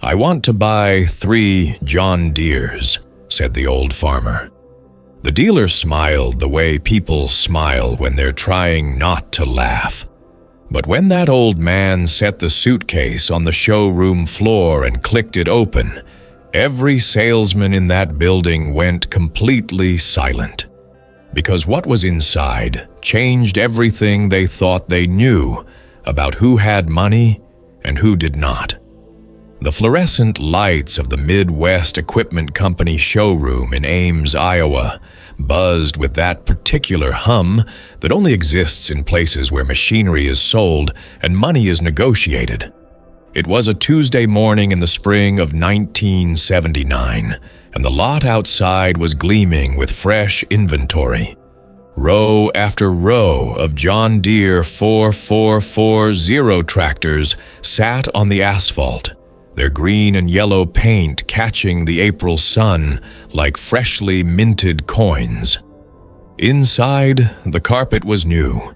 "I want to buy 3 John Deeres," said the old farmer. The dealer smiled the way people smile when they're trying not to laugh. But when that old man set the suitcase on the showroom floor and clicked it open, every salesman in that building went completely silent. Because what was inside changed everything they thought they knew about who had money and who did not. The fluorescent lights of the Midwest Equipment Company showroom in Ames, Iowa, buzzed with that particular hum that only exists in places where machinery is sold and money is negotiated. It was a Tuesday morning in the spring of 1979, and the lot outside was gleaming with fresh inventory. Row after row of John Deere 4440 tractors sat on the asphalt, their green and yellow paint catching the April sun like freshly minted coins. Inside, the carpet was new,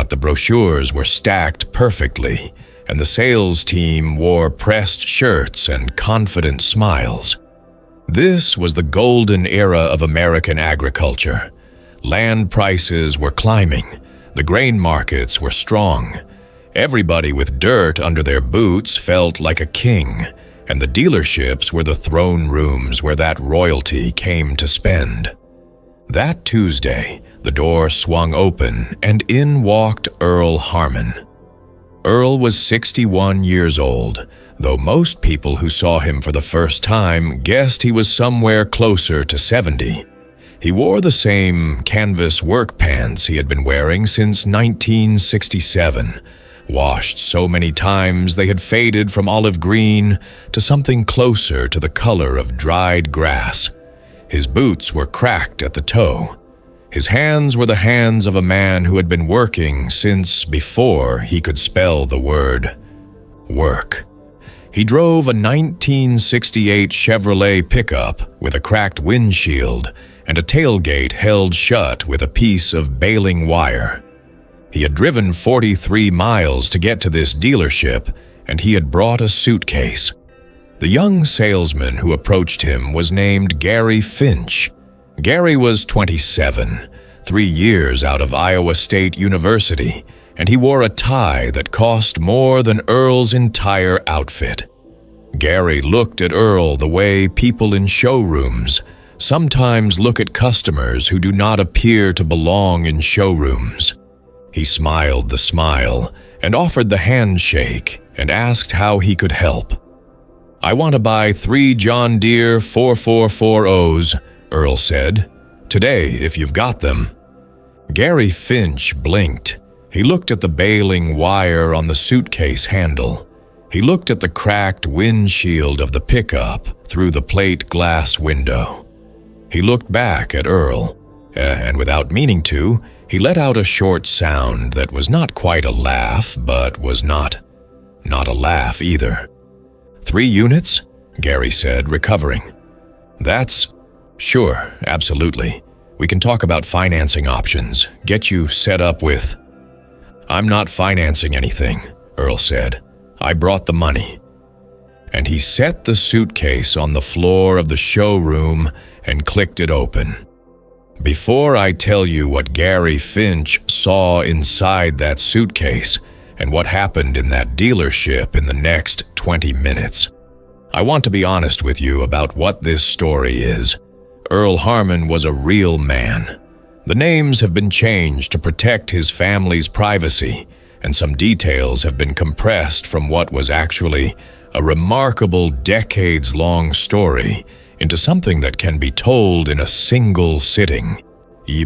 the brochures were stacked perfectly, and the sales team wore pressed shirts and confident smiles. This was the golden era of American agriculture. Land prices were climbing, the grain markets were strong. Everybody with dirt under their boots felt like a king, and the dealerships were the throne rooms where that royalty came to spend. That Tuesday, the door swung open, and in walked Earl Harmon. Earl was 61 years old, though most people who saw him for the first time guessed he was somewhere closer to 70. He wore the same canvas work pants he had been wearing since 1967, washed so many times they had faded from olive green to something closer to the color of dried grass. His boots were cracked at the toe. His hands were the hands of a man who had been working since before he could spell the word work. He drove a 1968 Chevrolet pickup with a cracked windshield and a tailgate held shut with a piece of baling wire. He had driven 43 miles to get to this dealership, and he had brought a suitcase. The young salesman who approached him was named Gary Finch. Gary was 27, 3 years out of Iowa State University, and he wore a tie that cost more than Earl's entire outfit. Gary looked at Earl the way people in showrooms sometimes look at customers who do not appear to belong in showrooms. He smiled the smile and offered the handshake and asked how he could help. "I want to buy 3 John Deere 4440s, Earl said. "Today, if you've got them." Gary Finch blinked. He looked at the baling wire on the suitcase handle. He looked at the cracked windshield of the pickup through the plate glass window. He looked back at Earl, and without meaning to, he let out a short sound that was not quite a laugh, but was not a laugh either. 3 units? Gary said, recovering. "That's... Sure, absolutely. We can talk about financing options, get you set up with..." "I'm not financing anything," Earl said. "I brought the money." And he set the suitcase on the floor of the showroom and clicked it open. Before I tell you what Gary Finch saw inside that suitcase and what happened in that dealership in the next 20 minutes, I want to be honest with you about what this story is. Earl Harmon was a real man. The names have been changed to protect his family's privacy, and some details have been compressed from what was actually a remarkable decades-long story into something that can be told in a single sitting.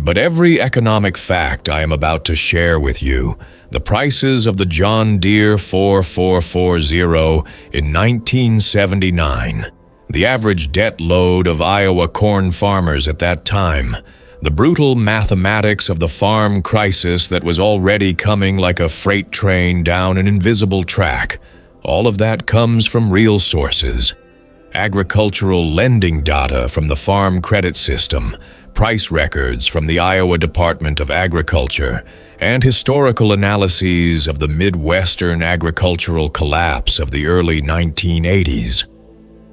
But every economic fact I am about to share with you, the prices of the John Deere 4440 in 1979, the average debt load of Iowa corn farmers at that time, the brutal mathematics of the farm crisis that was already coming like a freight train down an invisible track, all of that comes from real sources. Agricultural lending data from the Farm Credit System, price records from the Iowa Department of Agriculture, and historical analyses of the Midwestern agricultural collapse of the early 1980s.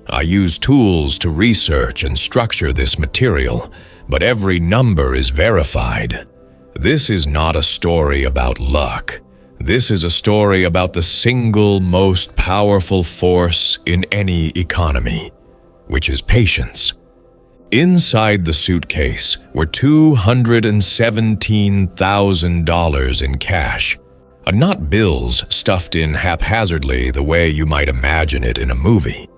I use tools to research and structure this material, but every number is verified. This is not a story about luck. This is a story about the single most powerful force in any economy, which is patience. Inside the suitcase were $217,000 in cash, not bills stuffed in haphazardly the way you might imagine it in a movie.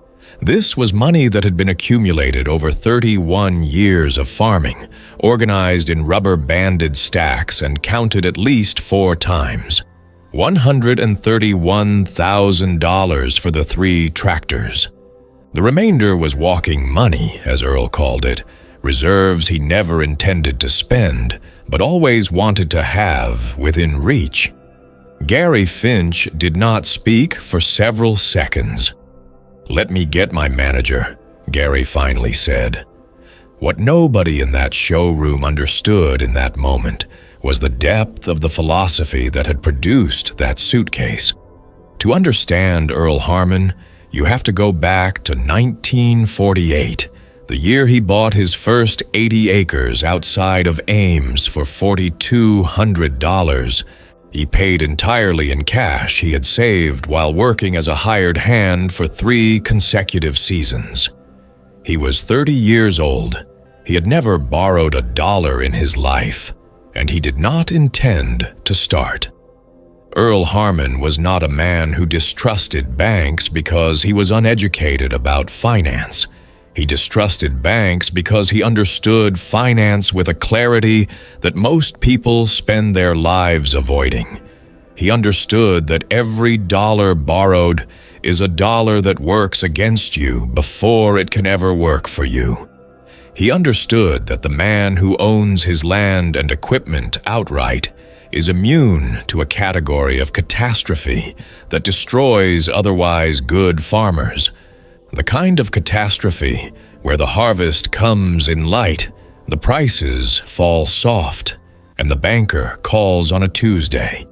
This was money that had been accumulated over 31 years of farming, organized in rubber-banded stacks and counted at least 4 times. $131,000 for the 3 tractors. The remainder was walking money, as Earl called it, reserves he never intended to spend, but always wanted to have within reach. Gary Finch did not speak for several seconds. "Let me get my manager," Gary finally said. What nobody in that showroom understood in that moment was the depth of the philosophy that had produced that suitcase. To understand Earl Harmon, you have to go back to 1948, the year he bought his first 80 acres outside of Ames for $4,200. He paid entirely in cash he had saved while working as a hired hand for 3 consecutive seasons. He was 30 years old. He had never borrowed a dollar in his life, and he did not intend to start. Earl Harmon was not a man who distrusted banks because he was uneducated about finance. He distrusted banks because he understood finance with a clarity that most people spend their lives avoiding. He understood that every dollar borrowed is a dollar that works against you before it can ever work for you. He understood that the man who owns his land and equipment outright is immune to a category of catastrophe that destroys otherwise good farmers. The kind of catastrophe where the harvest comes in light, the prices fall soft, and the banker calls on a Tuesday.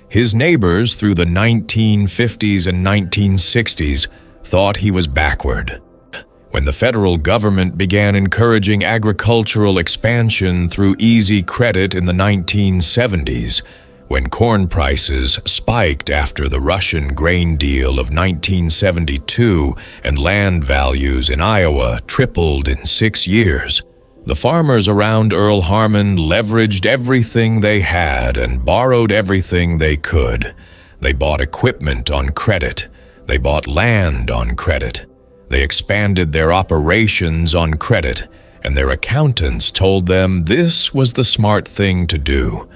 His neighbors through the 1950s and 1960s thought he was backward. When the federal government began encouraging agricultural expansion through easy credit in the 1970s, when corn prices spiked after the Russian grain deal of 1972 and land values in Iowa tripled in 6 years, the farmers around Earl Harmon leveraged everything they had and borrowed everything they could. They bought equipment on credit. They bought land on credit. They expanded their operations on credit, and their accountants told them this was the smart thing to do,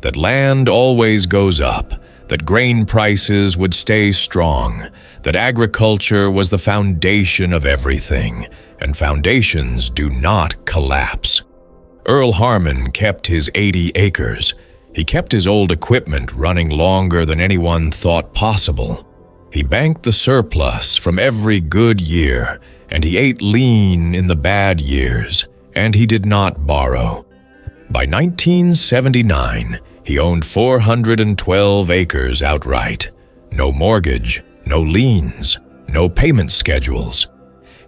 that land always goes up, that grain prices would stay strong, that agriculture was the foundation of everything, and foundations do not collapse. Earl Harmon kept his 80 acres. He kept his old equipment running longer than anyone thought possible. He banked the surplus from every good year, and he ate lean in the bad years, and he did not borrow. By 1979, he owned 412 acres outright. No mortgage, no liens, no payment schedules.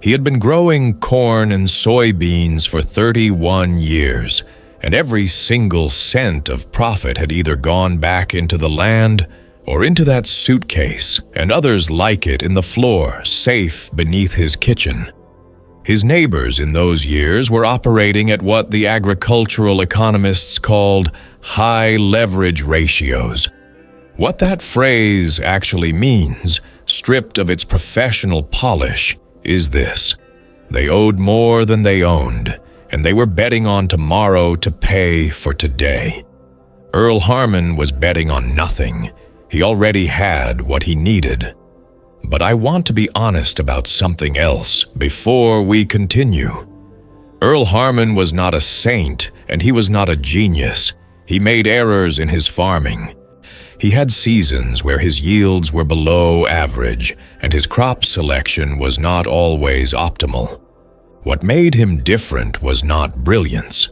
He had been growing corn and soybeans for 31 years, and every single cent of profit had either gone back into the land or into that suitcase and others like it in the floor safe beneath his kitchen. His neighbors in those years were operating at what the agricultural economists called high leverage ratios. What that phrase actually means, stripped of its professional polish, is this: they owed more than they owned, and they were betting on tomorrow to pay for today. Earl Harmon was betting on nothing. He already had what he needed. But I want to be honest about something else before we continue. Earl Harmon was not a saint, and he was not a genius. He made errors in his farming. He had seasons where his yields were below average, and his crop selection was not always optimal. What made him different was not brilliance.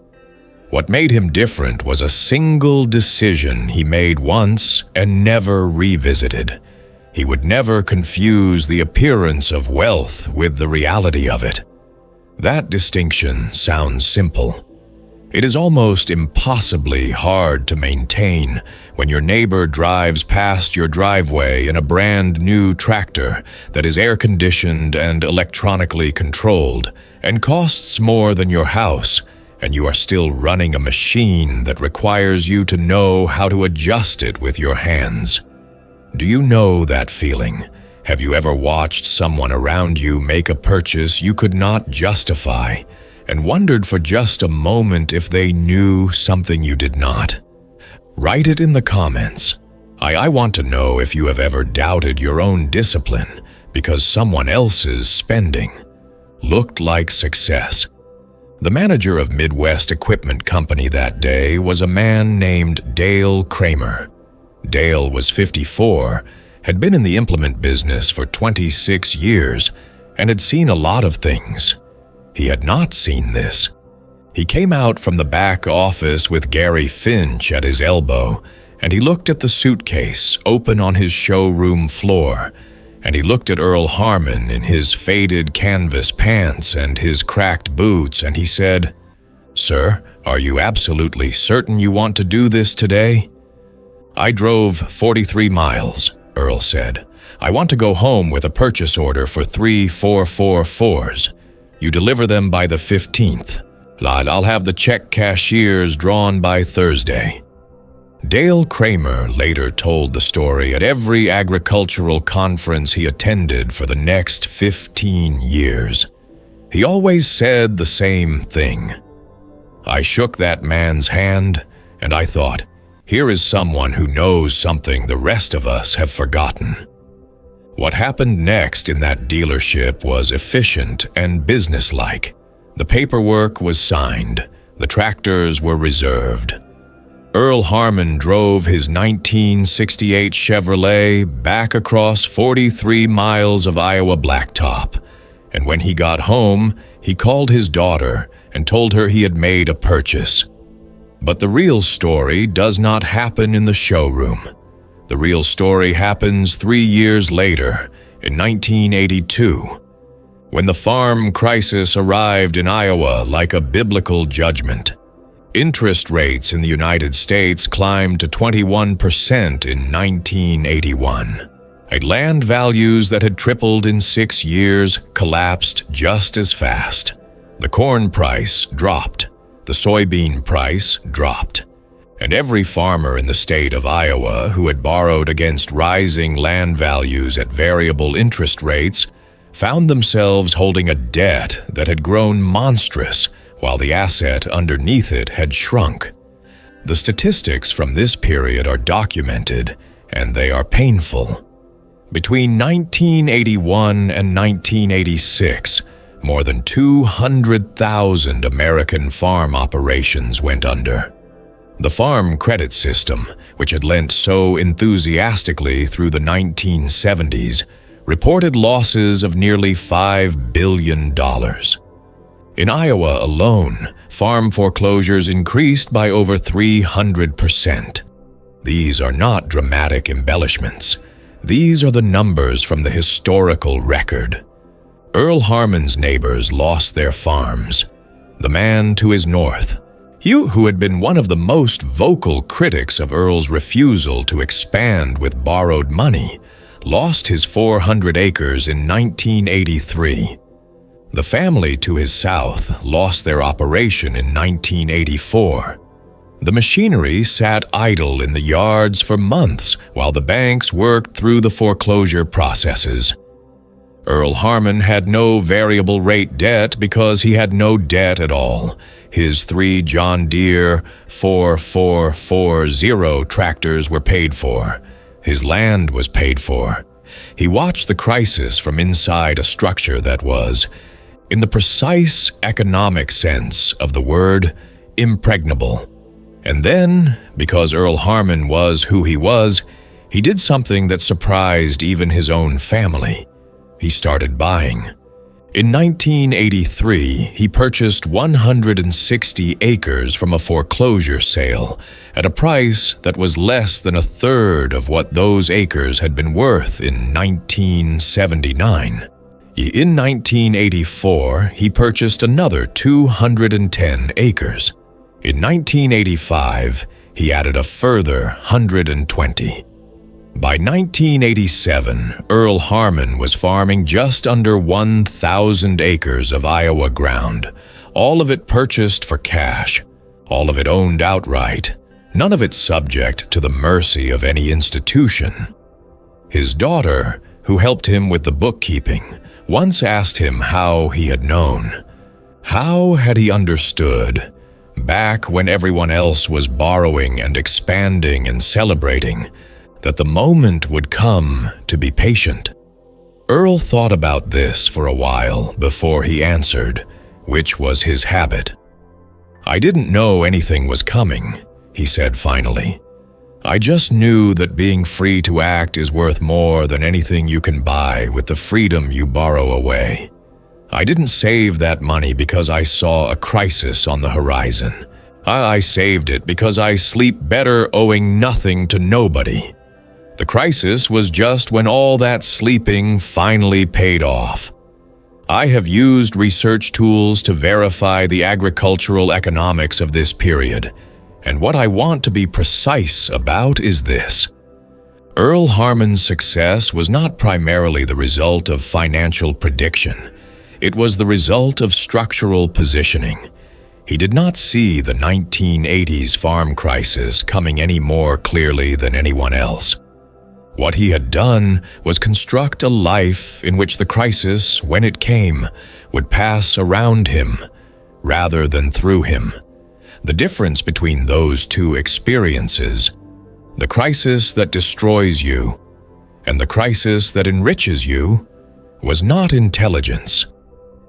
What made him different was a single decision he made once and never revisited. He would never confuse the appearance of wealth with the reality of it. That distinction sounds simple. It is almost impossibly hard to maintain when your neighbor drives past your driveway in a brand new tractor that is air-conditioned and electronically controlled and costs more than your house, and you are still running a machine that requires you to know how to adjust it with your hands. Do you know that feeling? Have you ever watched someone around you make a purchase you could not justify and wondered for just a moment if they knew something you did not? Write it in the comments. I want to know if you have ever doubted your own discipline because someone else's spending looked like success. The manager of Midwest Equipment Company that day was a man named Dale Kramer. Dale was 54, had been in the implement business for 26 years, and had seen a lot of things. He had not seen this. He came out from the back office with Gary Finch at his elbow, and he looked at the suitcase open on his showroom floor, and he looked at Earl Harmon in his faded canvas pants and his cracked boots, and he said, "Sir, are you absolutely certain you want to do this today?" "I drove 43 miles," Earl said. "I want to go home with a purchase order for 3 444s. You deliver them by the 15th. I'll have the check cashiers drawn by Thursday." Dale Kramer later told the story at every agricultural conference he attended for the next 15 years. He always said the same thing. I shook that man's hand, and I thought, here is someone who knows something the rest of us have forgotten. What happened next in that dealership was efficient and businesslike. The paperwork was signed. The tractors were reserved. Earl Harmon drove his 1968 Chevrolet back across 43 miles of Iowa blacktop, and when he got home, he called his daughter and told her he had made a purchase. But the real story does not happen in the showroom. The real story happens 3 years later, in 1982, when the farm crisis arrived in Iowa like a biblical judgment. Interest rates in the United States climbed to 21% in 1981. Land values that had tripled in 6 years collapsed just as fast. The corn price dropped. The soybean price dropped. And every farmer in the state of Iowa who had borrowed against rising land values at variable interest rates found themselves holding a debt that had grown monstrous while the asset underneath it had shrunk. The statistics from this period are documented, and they are painful. Between 1981 and 1986, more than 200,000 American farm operations went under. The Farm Credit System, which had lent so enthusiastically through the 1970s, reported losses of nearly $5 billion. In Iowa alone, farm foreclosures increased by over 300%. These are not dramatic embellishments. These are the numbers from the historical record. Earl Harmon's neighbors lost their farms. The man to his north, Hugh, who had been one of the most vocal critics of Earl's refusal to expand with borrowed money, lost his 400 acres in 1983. The family to his south lost their operation in 1984. The machinery sat idle in the yards for months while the banks worked through the foreclosure processes. Earl Harmon had no variable rate debt because he had no debt at all. His 3 John Deere 4440 tractors were paid for. His land was paid for. He watched the crisis from inside a structure that was, in the precise economic sense of the word, impregnable. And then, because Earl Harmon was who he was, he did something that surprised even his own family. He started buying. In 1983, he purchased 160 acres from a foreclosure sale at a price that was less than a third of what those acres had been worth in 1979. In 1984, he purchased another 210 acres. In 1985, he added a further 120. By 1987, Earl Harmon was farming just under 1,000 acres of Iowa ground, all of it purchased for cash, all of it owned outright, none of it subject to the mercy of any institution. His daughter, who helped him with the bookkeeping, once asked him how he had known. How had he understood, back when everyone else was borrowing and expanding and celebrating, that the moment would come to be patient? Earl thought about this for a while before he answered, which was his habit. "I didn't know anything was coming," he said finally. "I just knew that being free to act is worth more than anything you can buy with the freedom you borrow away. I didn't save that money because I saw a crisis on the horizon. I saved it because I sleep better owing nothing to nobody. The crisis was just when all that sleeping finally paid off. I have used research tools to verify the agricultural economics of this period, and what I want to be precise about is this. Earl Harmon's success was not primarily the result of financial prediction. It was the result of structural positioning. He did not see the 1980s farm crisis coming any more clearly than anyone else. What he had done was construct a life in which the crisis, when it came, would pass around him rather than through him. The difference between those two experiences, the crisis that destroys you and the crisis that enriches you, was not intelligence.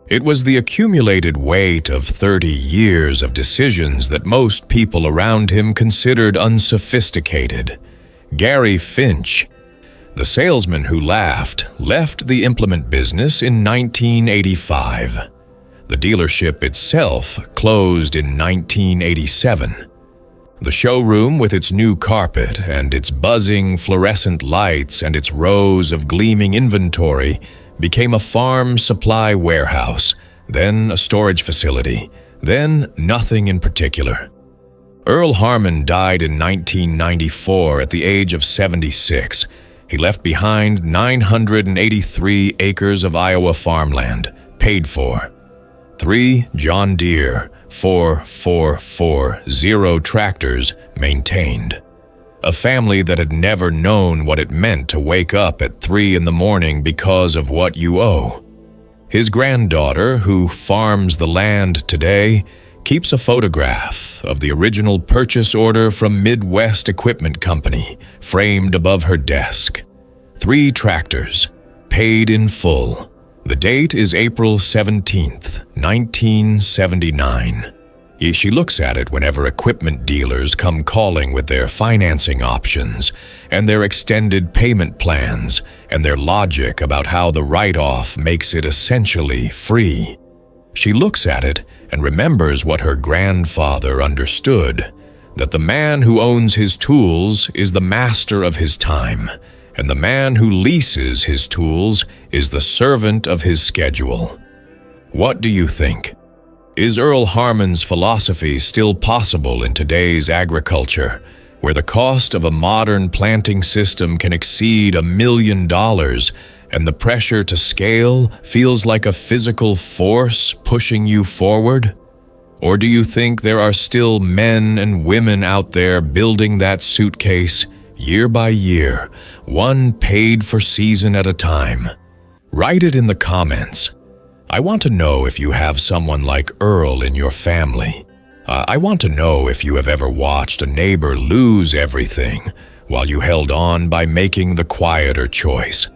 It was the accumulated weight of 30 years of decisions that most people around him considered unsophisticated. Gary Finch, the salesman who laughed, left the implement business in 1985. The dealership itself closed in 1987. The showroom, with its new carpet and its buzzing fluorescent lights and its rows of gleaming inventory, became a farm supply warehouse, then a storage facility, then nothing in particular. Earl Harmon died in 1994 at the age of 76. He left behind 983 acres of Iowa farmland, paid for. 3 John Deere 4440 tractors, maintained. A family that had never known what it meant to wake up at 3 in the morning because of what you owe. His granddaughter, who farms the land today, keeps a photograph of the original purchase order from Midwest Equipment Company framed above her desk. 3 tractors, paid in full. The date is April 17th, 1979. She looks at it whenever equipment dealers come calling with their financing options and their extended payment plans and their logic about how the write-off makes it essentially free. She looks at it and remembers what her grandfather understood, that the man who owns his tools is the master of his time, and the man who leases his tools is the servant of his schedule. What do you think? Is Earl Harmon's philosophy still possible in today's agriculture, where the cost of a modern planting system can exceed $1 million and the pressure to scale feels like a physical force pushing you forward? Or do you think there are still men and women out there building that suitcase year by year, one paid-for season at a time? Write it in the comments. I want to know if you have someone like Earl in your family. I want to know if you have ever watched a neighbor lose everything while you held on by making the quieter choice.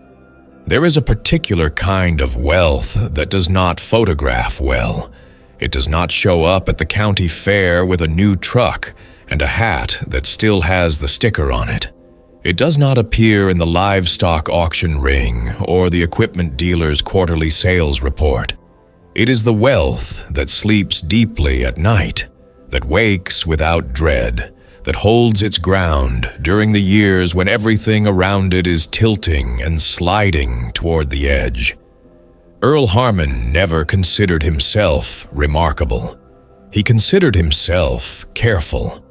There is a particular kind of wealth that does not photograph well. It does not show up at the county fair with a new truck and a hat that still has the sticker on it. It does not appear in the livestock auction ring or the equipment dealer's quarterly sales report. It is the wealth that sleeps deeply at night, that wakes without dread, that holds its ground during the years when everything around it is tilting and sliding toward the edge. Earl Harmon never considered himself remarkable. He considered himself careful.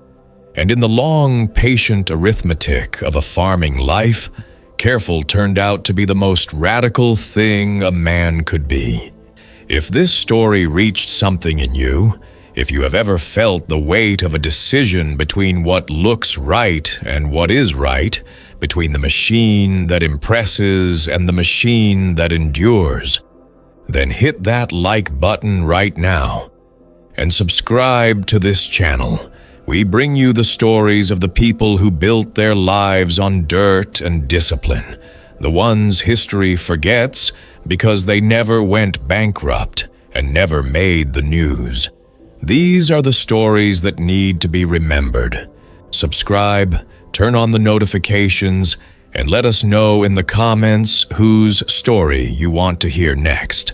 And in the long, patient arithmetic of a farming life, careful turned out to be the most radical thing a man could be. If this story reached something in you, if you have ever felt the weight of a decision between what looks right and what is right, between the machine that impresses and the machine that endures, then hit that like button right now and subscribe to this channel. We bring you the stories of the people who built their lives on dirt and discipline, the ones history forgets because they never went bankrupt and never made the news. These are the stories that need to be remembered. Subscribe, turn on the notifications, and let us know in the comments whose story you want to hear next.